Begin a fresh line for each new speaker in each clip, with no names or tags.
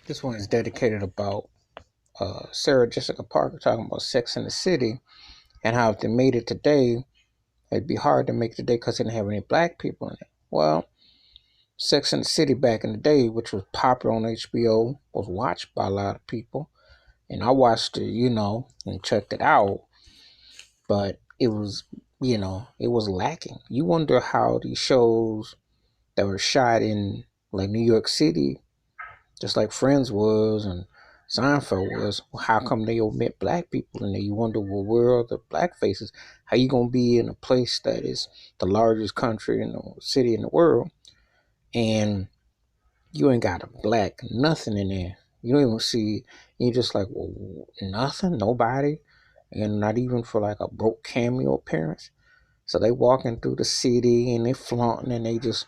This one is dedicated about Sarah Jessica Parker talking about Sex in the City and how if they made it today, it'd be hard to make today because they didn't have any black people in it. Well, Sex in the City back in the day, which was popular on HBO, was watched by a lot of people. And I watched it, and checked it out, but it was lacking. You wonder how these shows that were shot in like New York City, just like Friends was and Seinfeld was, how come they omit black people in there? You wonder, well, where are the black faces? How you gonna be in a place that is the largest country in the city in the world, and you ain't got a black nothing in there? You don't even see. You're just like, well, nothing, nobody, and not even for like a broke cameo appearance. So they walking through the city and they flaunting and they just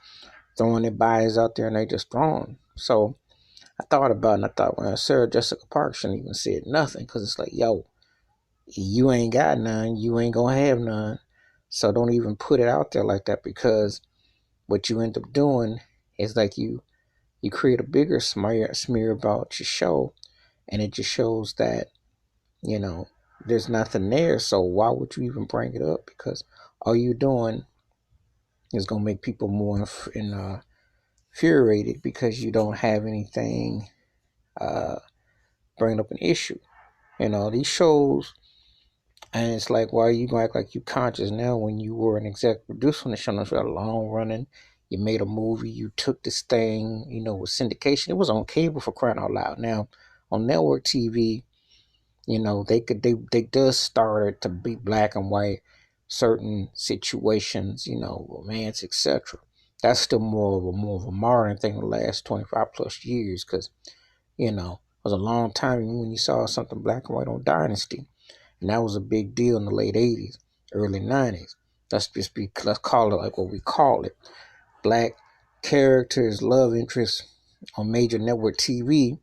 throwing their bodies out there and they just throwing. So I thought about it and I thought, well, Sarah Jessica Parker shouldn't even said nothing because it's like, yo, you ain't got none, you ain't gonna have none. So don't even put it out there like that, because what you end up doing is like you create a bigger smear about your show, and it just shows that you know there's nothing there. So why would you even bring it up? Because all you're doing is gonna make people more infuriated because you don't have anything bringing up an issue. These shows, and it's like, why are you gonna act like you conscious now when you were an executive producer on the show? No, for a long running, you made a movie, you took this thing, with syndication. It was on cable, for crying out loud. Now on network TV, they does start to be black and white certain situations, romance, etc. That's still more of a modern thing in the last 25 plus years, because it was a long time when you saw something black and white on Dynasty, and that was a big deal in the late '80s, early '90s. Let's call it like what we call it: black characters, love interests on major network TV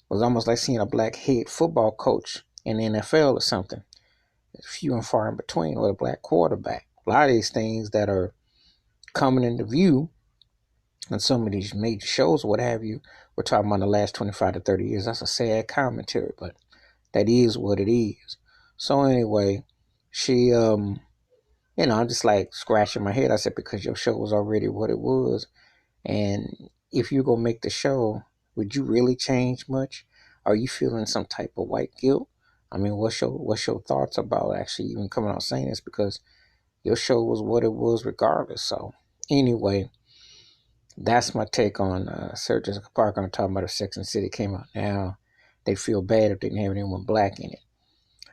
was almost like seeing a black head football coach in the NFL or something. It's few and far in between, or a black quarterback. A lot of these things that are coming into view on some of these major shows, what have you, we're talking about the last 25 to 30 years. That's a sad commentary, but that is what it is. So anyway, she I'm just like scratching my head. I said, because your show was already what it was, and if you're gonna make the show, would you really change much? Are you feeling some type of white guilt? I mean, what's your thoughts about actually even coming out saying this? Because your show was what it was regardless. So anyway, that's my take on Sarah Jessica Parker. I'm talking about her Sex and the City came out now. They feel bad if they didn't have anyone black in it.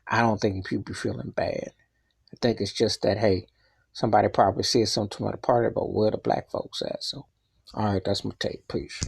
I don't think people be feeling bad. I think it's just that, hey, somebody probably said something to my party about where the black folks at. So, all right, that's my take. Peace.